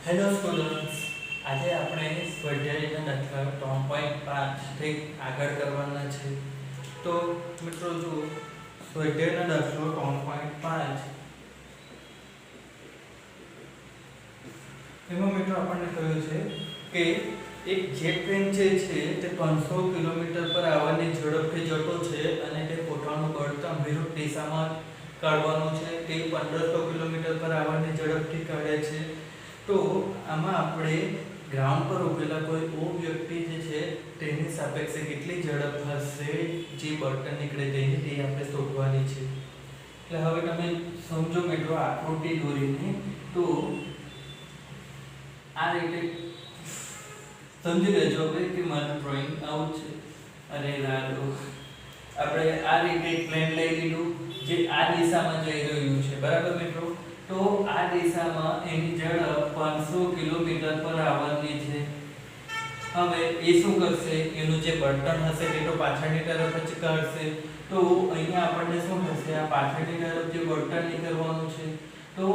Hello students, આજે આપણે સ્વાધ્યાયના દાખલા 3.5 થી આગળ કરવાના છે. તો મિત્રો જો સ્વાધ્યાયનો દાખલો 3.5 એમાં મિત્રો આપણને કહ્યું છે કે એક જેટ ટ્રેન જે છે તે 500 કિલોમીટર પર આવવાની ઝડપથી જતો છે અને તે પોતાનું બળતણ વિરુદ્ધ દિશામાં કાઢવાનું છે. તે 1500 કિલોમીટર પર આવવાની ઝડપથી કાઢે છે. તો આમાં આપણે ગ્રાઉન્ડ પર ઉભેલા કોઈ ઓ વ્યક્તિ જે છે તેની સાપેક્ષે કેટલી ઝડપ હશે જે બળતણ નીકળે તેની તે આપણે શોધવાની છે. એટલે હવે તમે સમજો મિત્રો આકૃતિ દોરીને તો આ રીતે સમજી લેજો હવે કે મારું ડ્રોઈંગ આવું છે. અરે રાડો આપણે આ રીતે પ્લેન લઈ લીધું જે આ દિશામાં જઈ રહ્યું છે, બરાબર મિત્રો. તો આ દિશામાં એની ઝડપ 500 કિલોમીટર પર આવવાની છે. હવે એ શું કરશે, એનું જે બળતણ હશે તે તો પાછળની તરફ જ કાઢશે. તો અહીંયા આપણને શું થશે, આ પાછળની તરફ જે બળતણ નીકળવાનું છે તો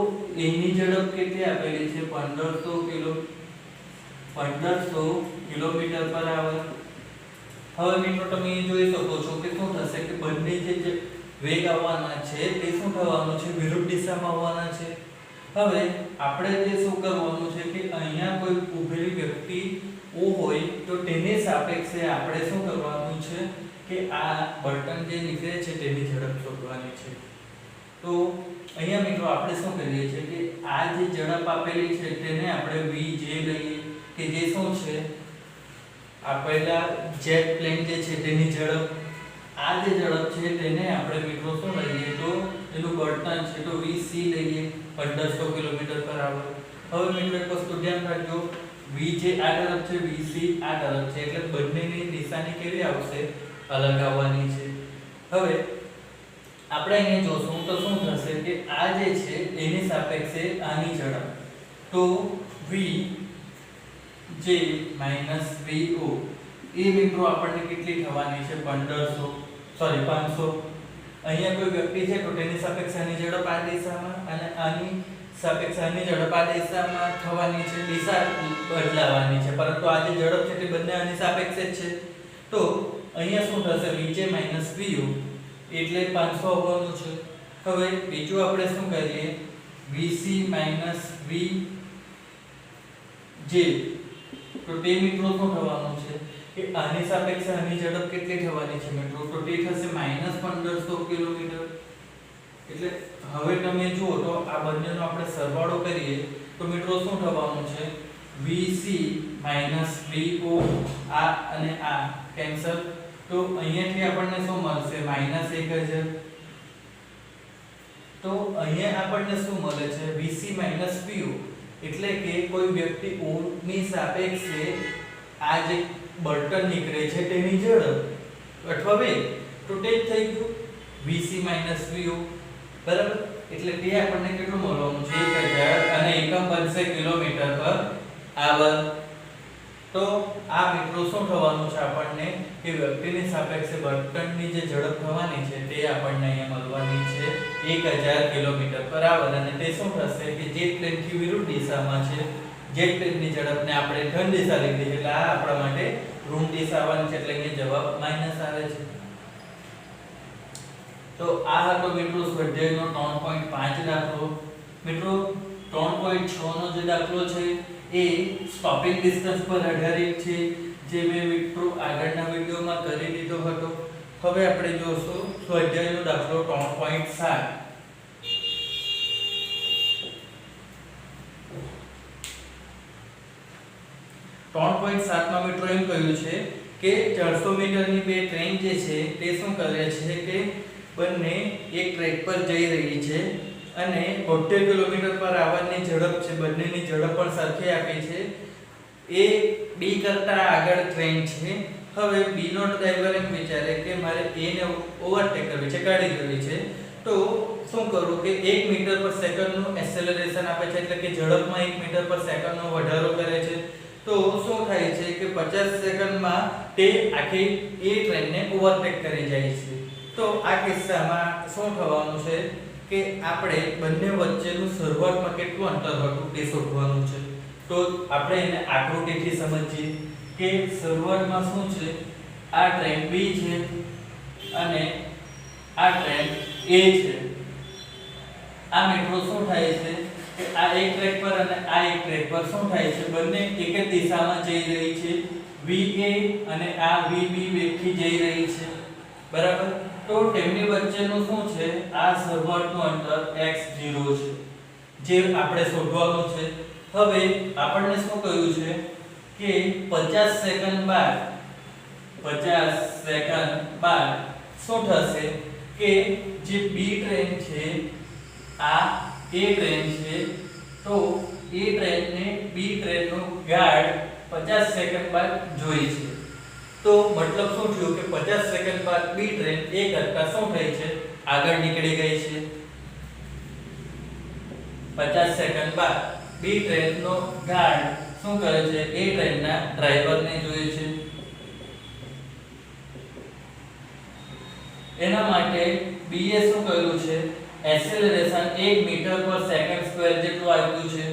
એની ઝડપ કેટલી આપેલી છે, 1500 કિલોમીટર પર આવે. હવે મિત્રો તમે જોઈ શકો છો કે શું થશે કે બંને જે વેગ આવવાના છે તે શું થવાનું છે, વિરુદ્ધ દિશામાં આવવાના છે. હવે આપણે જે શું કરવાનું છે કે અહીંયા કોઈ ઊભેલી વ્યક્તિ ઓ હોય તો તેની સાપેક્ષે આપણે શું કરવાનું છે કે આ બળતણ જે નીકળે છે તેની ઝડપ શોધવાની છે. તો અહીંયા મિત્રો આપણે શું કરીએ છીએ કે આ જે ઝડપ આપેલી છે તેને આપણે vj લઈએ કે જે શું છે આપેલા જેટ પ્લેન જે છે તેની ઝડપ. આ જે ઝડપ છે તેને આપણે મિત્રો શું લઈએ તો એનું બળતણ છે તો vc લઈએ 1500 કિલોમીટર પર આવે. હવે મિત્રો એક વસ્તુ ધ્યાન રાખજો, vj આ તરફ છે, vc આ તરફ છે, એટલે બંનેની દિશાની કેવી આવશે, અલગ આવવાની છે. હવે આપણે અહીંયા જોશું તો શું થશે કે આ જે છે એની સાપેક્ષે આની ઝડપ તો v જે vo એ મિત્રો આપણને કેટલી થવાની છે, 500. અહીંયા કોઈ વ્યક્તિ છે તો તેની સાપેક્ષે આની ઝડપ આ દિશામાં અને આની સાપેક્ષે આની ઝડપ આ દિશામાં થવાની છે, દિશા બદલાવાની છે, પરંતુ આ જે ઝડપ છે તે બંને આની સાપેક્ષે જ છે. તો અહીંયા શું થશે, vj vo એટલે 500 આવવાનું છે. હવે બીજું આપણે શું કરીએ, vc vj તો તે મિત્રો શું થવાનું છે કે આની સાપેક્ષે આની ઝડપ કેટલી થવાની છે મિત્રો, તો તે થશે -1500 કિલોમીટર. એટલે હવે તમે જુઓ તો આ બંનેનો આપણે સરવાળો કરીએ તો મિત્રો શું થવાનું છે, vc vo આ અને આ કેન્સલ. તો અહીંયાથી આપણને શું મળશે, -1000. તો અહીંયા આપણને શું મળે છે, vc vo એટલે કે કોઈ વ્યક્તિ o ની સાપેક્ષે આ જે બળતણ નીકળે છે તેની ઝડપ અથવા વેગ તો તે જ થઈ ગયું vc vo, બરાબર. એટલે તે આપણને કેટલું મળવાનું છે, 1000 અને એકમ બનશે કિલોમીટર પર આવર. તો આ મિત્રો શું થવાનું છે આપણને કે વ્યક્તિની સાપેક્ષે બળતણની જે ઝડપ થવાની છે તે આપણને અહીંયા મળવાની છે 1000 કિલોમીટર પર આવર. અને તે શું થશે કે જેટ પ્લેનથી વિરુદ્ધ દિશામાં છે, જેટ પ્લેનની ઝડપને આપણે ધન દિશા લીધી છે એટલે આ આપણા માટે ઋણ દિશા આવવાની છે, એટલે અહીંયા જવાબ માઈનસ આવે છે. તો આ હતો મિત્રો સ્વાધ્યાયનો 3.5 દાખલો. મિત્રો 3.6 નો જે દાખલો છે એ સ્ટોપિંગ ડિસ્ટન્સ પર આધારિત છે, જે મેં મિત્રો આગળના વિડિયોમાં કરી દીધો હતો. હવે આપણે જોશું સ્વાધ્યાયનો દાખલો 3.7. 3.7 માં મિત્રો એમ કહ્યું છે કે 400 મીટરની બે ટ્રેન જે છે તે શું કરે છે કે બંને એક ટ્રેક પર જઈ રહી છે અને 72 કિલોમીટર પર આવવાની ઝડપ છે, બંનેની ઝડપ પણ સરખી આપી છે. એ ડી કરતા આગળ ટ્રેન છે. હવે બી નો ડ્રાઈવર એમ વિચારે કે મારે એ ને ઓવરટેક કરવી છે, ગાડી કરવી છે. તો શું કરું કે 1 મીટર પર સેકન્ડનું એક્સેલરેશન આપે છે, એટલે કે ઝડપમાં 1 મીટર પર સેકન્ડનો વધારો કરે છે. તો શું થાય છે કે 50 સેકન્ડમાં તે આખી એ ટ્રેનને ઓવરટેક કરી જાય છે. તો આ કિસ્સામાં શું થવાનું છે કે આપણે બંને વચ્ચેનું શરૂઆતમાં કેટલું અંતર હતું તે શોધવાનું છે. તો તો આપણે એને આકૃતિથી સમજીએ કે શરૂઆતમાં શું છે, આ ટ્રેન B છે અને આ ટ્રેન A છે. આ મિત્રો શું થાય છે કે આ એક ટ્રેક પર અને આ એક ટ્રેક પર શું થાય છે, બંને એક જ દિશામાં જઈ રહી છે. VA અને આ VB વેગથી જઈ રહી છે, બરાબર. તો તેમની વચ્ચેનું શું છે, આ શરૂઆતનું અંતર x0 છે જે આપણે શોધવાનું છે. હવે આપણને શું કહ્યું છે કે 50 સેકન્ડ બાદ શું થશે કે જે B ટ્રેન છે આ A ટ્રેન છે, તો A ટ્રેનને B ટ્રેનનો ગાર્ડ 50 સેકન્ડ બાદ જોઈ છે. તો મતલબ શું થયું કે 50 સેકન્ડ બાદ B ટ્રેન A કરતા શું થઈ છે, આગળ નીકળી ગઈ છે. 50 સેકન્ડ બાદ B ટ્રેનનો ગાર્ડ શું કરે છે, A ટ્રેનના ડ્રાઈવરને જોઈએ છે. એના માટે B એ શું કર્યું છે, એક્સેલરેશન 1 મીટર પર સેકન્ડ સ્ક્વેર જેટલું આપ્યું છે.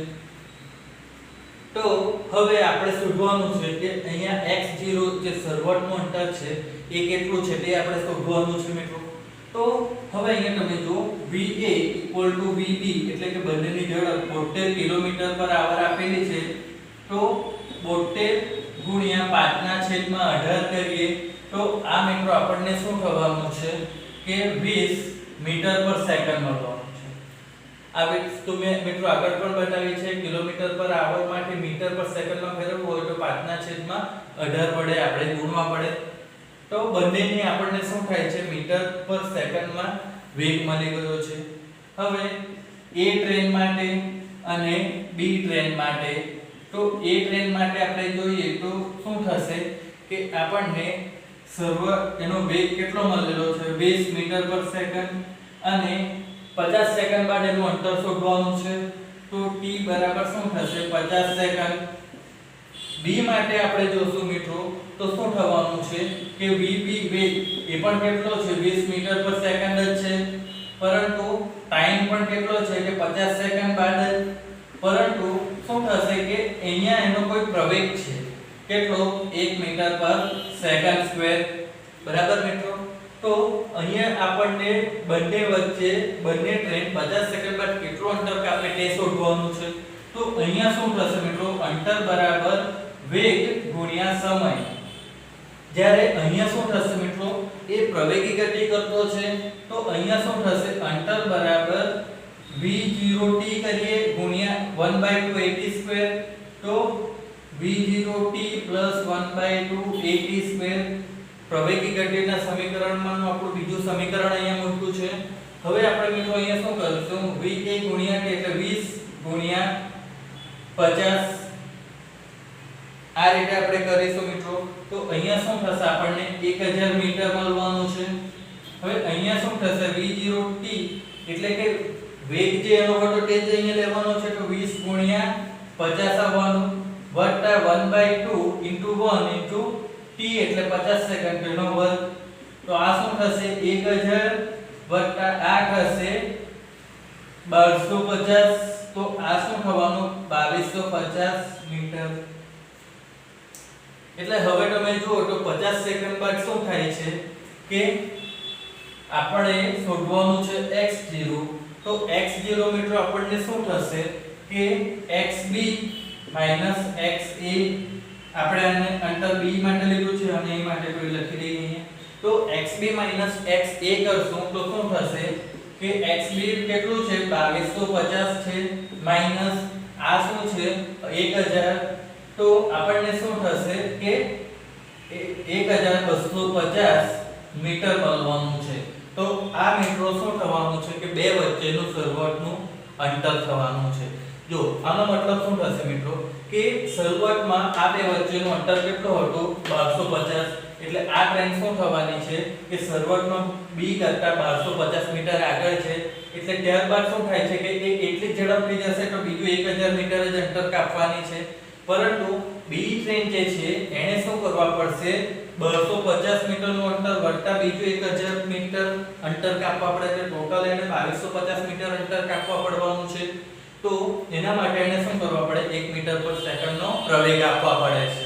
તો હવે આપણે શોધવાનું છે કે અહીંયા x0 જે શરૂઆતનું અંતર છે એ કેટલું છે તે આપણે શોધવાનું છે મિત્રો. તો હવે અહીંયા તમે જો VA VB એટલે કે બંનેની ઝડપ 72 કિલોમીટર પર આવર આપેલી છે. તો 72 ગુણ્યા 5/18 કરીએ તો આ મિત્રો આપણને શું થવાનું છે કે 20 મીટર પર સેકન્ડ મળવાનું છે. આ વસ્તુ મેં મિત્રો આગળ પણ બતાવી છે. કિલોમીટર પર આવર માટે મીટર પર સેકન્ડમાં ફેરવવું હોય તો 5/18 વડે આપણે ગુણવા પડે. તો બંનેની આપણને શું થાય છે, મીટર પર સેકન્ડમાં વેગ મળી ગયો છે. હવે A ટ્રેન માટે અને B ટ્રેન માટે, તો A ટ્રેન માટે આપણે જોઈએ તો શું થશે કે આપણને એનો વેગ કેટલો મળેલો છે, 20 મીટર પર સેકન્ડ અને 50 સેકન્ડ બાદ એનું અંતર શોધવાનું છે. તો t બરાબર શું થશે, 50 સેકન્ડ. B માટે આપણે જોશું મિત્રો તો શું થવાનું છે કે VB વેગ એ પણ કેટલો છે, 20 મીટર પર સેકન્ડ જ છે, પરંતુ ટાઈમ પણ કેટલો છે કે 50 સેકન્ડ બાદ જ. પરંતુ શું થશે કે અહીંયા એનો કોઈ પ્રવેગ છે કેટલો, 1 મીટર પર સેકન્ડ સ્ક્વેર, બરાબર મિત્રો. તો અહીંયા આપણને બંને વચ્ચે બંને ટ્રેન 50 સેકન્ડ બાદ કેટલું અંતર કાપે તે શોધવાનું છે. તો અહીંયા શું થશે મિત્રો, અંતર બરાબર વેગ ગુણ્યા સમય. જ્યારે અહીંયા શું થશે મિત્રો, એ પ્રવેગી ગતિ કરતો છે, તો અહીંયા શું થશે, અંતર બરાબર v0t કરીએ ગુણ્યા 1/2 at². તો v0t + 1/2 at². પ્રવેગી ગતિના સમીકરણમાંનું આપણું બીજું સમીકરણ અહીંયા મૂક્યું છે. હવે આપણે મિત્રો અહીંયા શું કરીશું, v ગુણ્યા t એટલે 20 ગુણ્યા 50 આ રીતે આપણે કરીશું મિત્રો. તો અહીંયા શું થશે, આપણને 1000 મીટર મળવાનું છે. હવે અહીંયા શું થશે, v0t એટલે કે વેગ જે એનો હતો તે જ અહીંયા લેવાનો છે. તો 20 ગુણ્યા 50 આવવાનું વત્તા 1/2 * 1 * t એટલે 50 સેકન્ડ તેનો વર્ગ. તો આ શું થશે, 1000 વત્તા આ થશે 1250. તો આ શું થવાનું, 2250 મીટર. એટલે હવે તમે જુઓ તો 50 સેકન્ડ બાદ શું થાય છે કે આપણે શોધવાનું છે x0. તો x0 મિત્રો આપણને શું થશે કે xb - xa. આપણે આને અંતર b માટે લીધું છે અને એ માટે કોઈ લખી દઈએ અહીંયા. તો xb - xa કરશું તો શું થશે કે xb કેટલું છે, 2250 છે, માઈનસ આ શું છે 1000. તો આપણને શું થશે કે 1250 મીટર મળવાનું છે. તો આ મિત્રો શું થવાનું છે કે બે વચ્ચેનું શરૂઆતનું અંતર થવાનું છે. જો આનો મતલબ શું થશે મિત્રો કે શરૂઆતમાં આ બે વચ્ચેનું અંતર કેટલો હતું, 1250. એટલે આ ટ્રેન શું થવાની છે કે શરૂઆતમાં b કરતા 1250 મીટર આગળ છે. એટલે ત્યારબાદ શું થાય છે કે એ એટલી ઝડપથી જશે તો બીજું 1000 મીટર જ અંતર કાપવાની છે. પરંતુ B ટ્રેન જે છે એને શું કરવા પડશે, 250 મીટરનું અંતર વત્તા બીજું 1000 મીટર અંતર કાપવા પડે. એટલે ટોટલ એને 2250 મીટર અંતર કાપવા પડવાનું છે. તો એના માટે એને શું કરવા પડે 1 મીટર પર સેકન્ડનો પ્રવેગ આપવા પડે છે.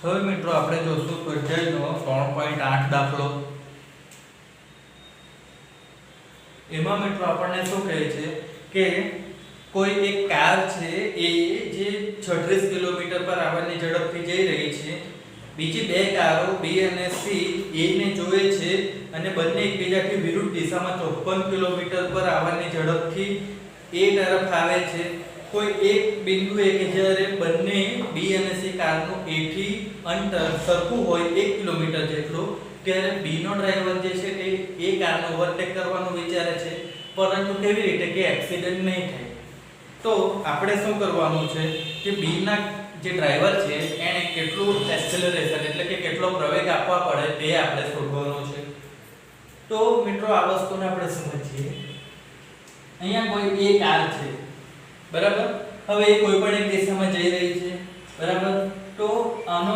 હવે મિત્રો આપણે જોશું સ્વાધ્યાયનો 3.8 દાખલો. એમાં મિત્રો આપણને શું કહે છે કે કોઈ એક કાર છે એ જે 36 કિલોમીટર પર આવરની ઝડપથી જઈ રહી છે. બીજી બે કારો B અને C A ને જોવે છે અને બંને એકબીજાથી વિરુદ્ધ દિશામાં 54 કિલોમીટર પર આવરની ઝડપથી A તરફ આવે છે. કોઈ એક બિંદુએ કે જ્યારે બંને B અને C કારનું A થી અંતર સરખું હોય 1 કિલોમીટર જેટલું, ત્યારે B નો ડ્રાઈવર જે છે તે A કારને ઓવરટેક કરવાનું વિચારે છે, પરંતુ કેવી રીતે કે એક્સિડન્ટ નહીં થાય. તો આપણે શું કરવાનું છે કે B ના જે ડ્રાઈવર છે એને કેટલું એક્સેલરેશન એટલે કે કેટલો પ્રવેગ આપવા પડે તે આપણે શોધવાનું છે. તો મિત્રો આ વસ્તુને આપણે સમજીએ. અહીંયા કોઈ એક કાર છે, બરાબર. હવે એ કોઈ પણ એક દિશામાં જઈ રહી છે, બરાબર. તો આનો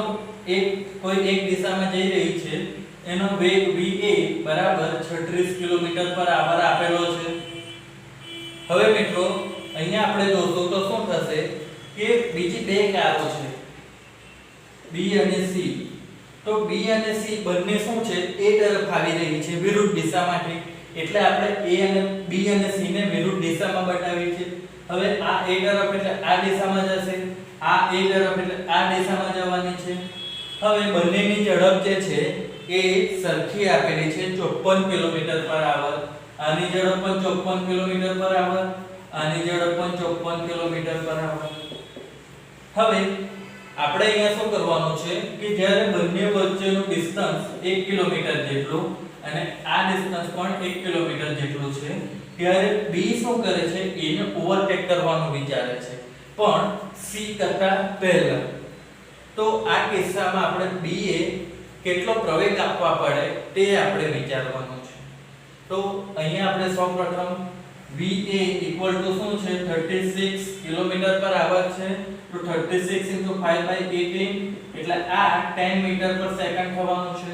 કોઈ એક દિશામાં જઈ રહી છે, એનો વેગ va બરાબર 36 કિલોમીટર પર આવર આપેલો છે. હવે મિત્રો અહીંયા આપણે જોશું તો શું થશે કે બીજી બે કારો છે B અને C. તો B અને C બંને શું છે A તરફ આવી રહી છે વિરુદ્ધ દિશામાંથી, એટલે આપણે A અને B અને C ને વિરુદ્ધ દિશામાં બતાવી છે. હવે આ A તરફ એટલે આ દિશામાં જશે, આ A તરફ એટલે આ દિશામાં જવાની છે. હવે બંનેની ઝડપ જે છે એ સરખી આપેલી છે 54 કિલોમીટર પર આવર. આની ઝડપ પણ 54 કિલોમીટર પર આવર, આની ઝડપ પણ 54 કિલોમીટર પર આવર. હવે આપણે અહીંયા શું કરવાનું છે કે જ્યારે બંને વચ્ચેનું ડિસ્ટન્સ 1 કિલોમીટર જેટલું અને આ ડિસ્ટન્સ પણ 1 કિલોમીટર જેટલું છે, ત્યારે B શું કરે છે એને ઓવરટેક કરવાનું વિચારે છે, પણ C કરતા પહેલા. તો આ કિસ્સામાં આપણે B એ કેટલો પ્રવેગ આપવા પડે તે આપણે વિચારવાનું છે. તો અહીંયા આપણે સૌપ્રથમ VA શું છે 36 કિલોમીટર પર આવર છે. તો 36 * 5/18 એટલે આ 10 મીટર પર સેકન્ડ થવાનું છે.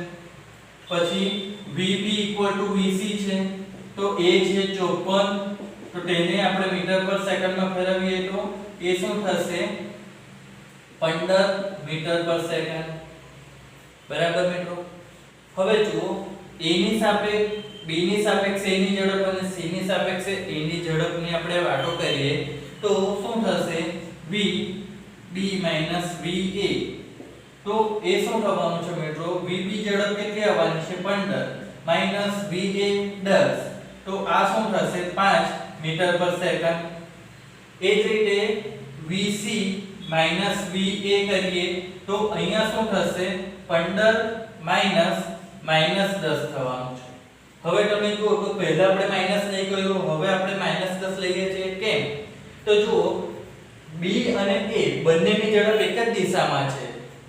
પછી VB VC છે, તો A છે 54, તો તેને આપણે મીટર પર સેકન્ડમાં ફેરવીએ તો એ શું થશે 15 મીટર પર સેકન્ડ, બરાબર મિત્રો. હવે જુઓ A ની સાપેક્ષે B ની સાપેક્ષે A ની ઝડપ અને C ની સાપેક્ષે A ની ઝડપની આપણે વાતો કરીએ તો શું થશે VB - VA. તો એ શું થવાનું છે મિત્રો VB ઝડપ કેટલી આવવાની છે 15 માઈનસ VA 10, તો આ શું થશે 5 મીટર પર સેકન્ડ. એ જ રીતે VC માઈનસ VA કરીએ તો અહીંયા શું થશે 15 માઈનસ -10 થવાનું છે. હવે તમે જુઓ તો પહેલા આપણે માઈનસ નહીં કર્યું, હવે આપણે -10 લઈએ છીએ. કેમ? તો જુઓ B અને A બંનેની ઝડપ એક જ દિશામાં છે,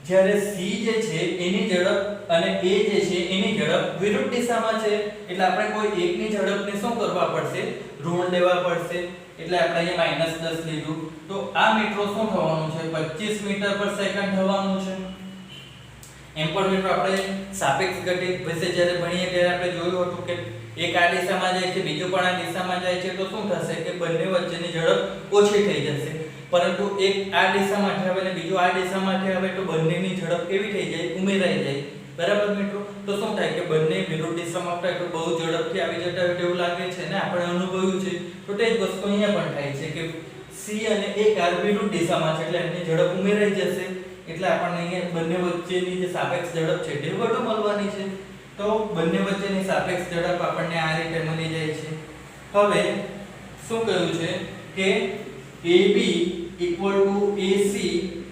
જ્યારે C જે છે એની ઝડપ અને A જે છે એની ઝડપ વિરુદ્ધ દિશામાં છે, એટલે આપણે કોઈ એકની ઝડપને શું કરવા પડશે ઋણ લેવા પડશે, એટલે આપણે અહીંયા -10 લીધું. તો આ મિત્રો શું થવાનું છે 25 મીટર પર સેકન્ડ થવાનું છે. એમ પણ મિત્રો આપણે સાપેક્ષ ગતિ વિશે જ્યારે ભણીએ ત્યારે આપણે જોયું હતું કે એક આ દિશામાં જાય છે, બીજો પણ આ દિશામાં જાય છે, તો શું થશે કે બંને વચ્ચેની ઝડપ ઓછી થઈ જશે. પરંતુ એક આ દિશામાંથી આવે અને બીજો આ દિશામાંથી આવે તો બંનેની ઝડપ કેવી થઈ જાય ઉમેરાઈ જાય, બરાબર મિત્રો. તો શું થાય કે બંને વિરુદ્ધ દિશામાં થાય તો બહુ ઝડપથી આવી જતા હોય તેવું લાગે છે ને, આપણે અનુભવ્યું છે. તો તે જ વસ્તુ અહીંયા પણ થાય છે કે C અને A કાર વિરુદ્ધ દિશામાં છે એટલે એની ઝડપ ઉમેરાઈ જશે, એટલે આપણને અહીંયા બંને વચ્ચેની જે સાપેક્ષ ઝડપ છે તે વધુ મળવાની છે. તો બંને વચ્ચેની સાપેક્ષ ઝડપ આપણને આ રીતે મળી જાય છે. હવે શું કહ્યું છે કે AB = AC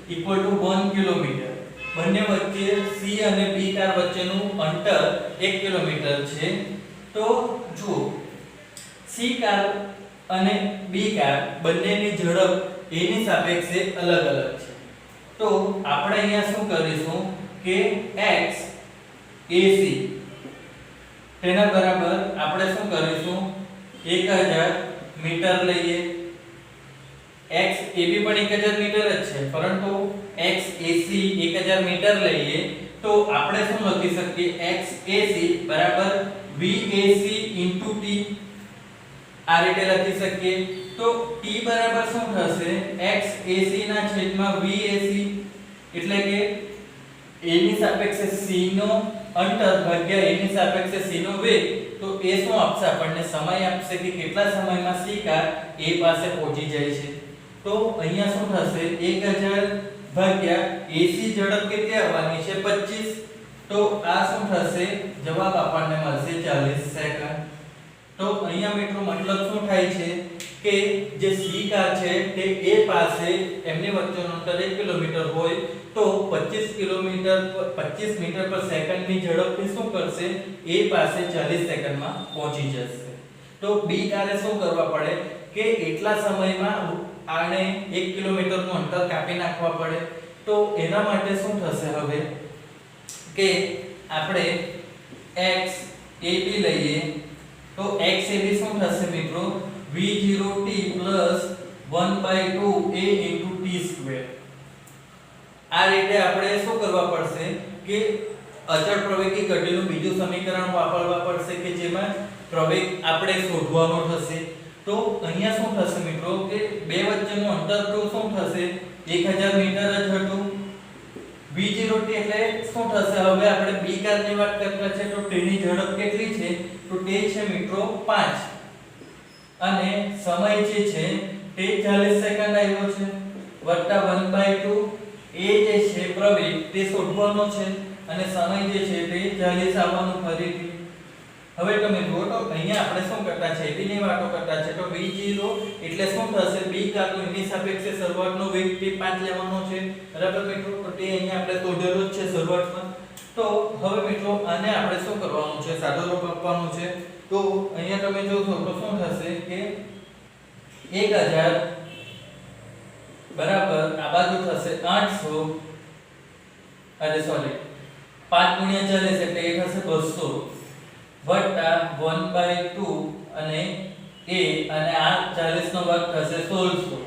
= 1 કિલોમીટર. બંને વચ્ચે C અને B કાર વચ્ચેનું અંતર 1 કિલોમીટર છે. તો જુઓ સી કાર અને બી કાર બંનેની ઝડપ એની સાપેક્ષે અલગ અલગ છે. તો આપણે અહીંયા શું કરીશું કે x ac તેના બરાબર આપણે શું કરીશું 1000 મીટર લઈએ. x ab પણ 1000 મીટર જ છે, પરંતુ x ac 1000 મીટર લઈએ તો આપણે શું લખી શકીએ x ac બરાબર VAC t આ રીતે લખી શકીએ. તો t બરાબર શું થશે x ac ના છેદમાં VAC એટલે કે a ની સાપેક્ષે c નો અંતર ભાગ્યા a ની સાપેક્ષે c નો વેગ. તો એ શું આપશે આપણને સમય આપશે કે કેટલા સમયમાં c કાર a પાસે પહોંચી જાય છે. તો અહીંયા શું થશે 1000 ભાગ્યા ac ઝડપ કેટલી આવવાની છે 25. તો આ શું થશે જવાબ આપણને મળશે 40 સેકન્ડ. તો અહીંયા મિત્રો મતલબ શું થાય છે કે જે c કાર છે તે a પાસે એમની વચ્ચેનું અંતર 1 કિલોમીટર હોય તો 25 મીટર પર સેકન્ડની ઝડપથી શું કરશે a પાસે 40 સેકન્ડમાં પહોંચી જશે. તો b કારે શું કરવા પડે કે એટલા સમયમાં આને 1 કિલોમીટરનું અંતર કાપી નાખવા પડે. તો એના માટે શું થશે હવે કે આપણે x ab લઈએ તો x ab શું થશે મિત્રો v0t 1/2 a t². આ રીતે આપણે શું કરવા પડશે કે અચળ પ્રવેગી ગતિનું બીજું સમીકરણ વાપરવા પડશે કે જેમાં પ્રવેગ આપણે શોધવાનો થશે. તો અહીંયા શું થશે મિત્રો કે બે વચ્ચેનું અંતર તો શું થશે 1000 મીટર જ હતું. v0t એટલે શું થશે હવે આપણે b કારની વાત કરતા છે તો તેની ઝડપ કેટલી છે તો તે છે મિત્રો 5 અને સમય જે છે તે 40 સેકન્ડ આવ્યો છે વત્તા 1/2 એ જે છે પ્રવેગ તે શોધવાનો છે અને સમય જે છે તે 40 આવવાનું ફરીથી. હવે તમે જુઓ તો અહીંયા આપણે શું કરતા છે b ની વાતો કરતા છે તો v0 એટલે શું થશે b કારનો એની સાપેક્ષે શરૂઆતનો વેગ તે 5 લેવાનો છે બરાબર મિત્રો. તો તે અહીંયા આપણે શોધેલો જ છે શરૂઆતમાં. તો હવે મિત્રો આને આપણે શું કરવાનું છે સાદો રૂપ આપવાનું છે. તો અહીંયા તમે જોશો તો શું થશે કે 1000 બરાબર આ બાજુ થશે 800 અરે સોરી 5 * 40 એટલે એ થશે 200 વત્તા 1/2 અને a અને આ 40 નો વર્ગ થશે 1600.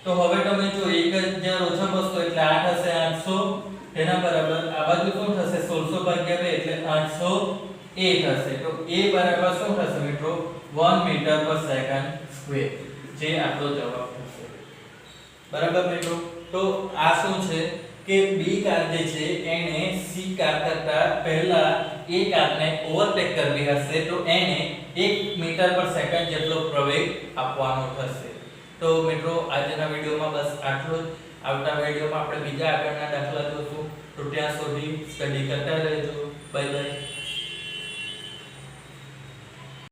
તો હવે તમે જો 1000 ઓછા 200 એટલે 8 હશે 800 તેના બરાબર આ બાજુ શું થશે 1600 ભાગ્યા 2 એટલે 800 a થશે. તો a બરાબર શું થશે મિત્રો 1 મીટર પર સેકન્ડ સ્ક્વેર જે આપણો જવાબ થશે બરાબર મિત્રો. તો આ શું છે કે b કાર જે છે એને c કાર કરતા પહેલા a કારને ઓવરટેક કરવી હશે તો એને 1 મીટર પર સેકન્ડ જેટલો પ્રવેગ આપવાનો થશે. તો મિત્રો આજના વિડિયોમાં બસ આટલું જ. આવતા વિડિયોમાં આપણે બીજા આગળના દાખલા જોશું. તો ત્યાં સુધી સ્ટડી કરતા રહેજો. Bye bye.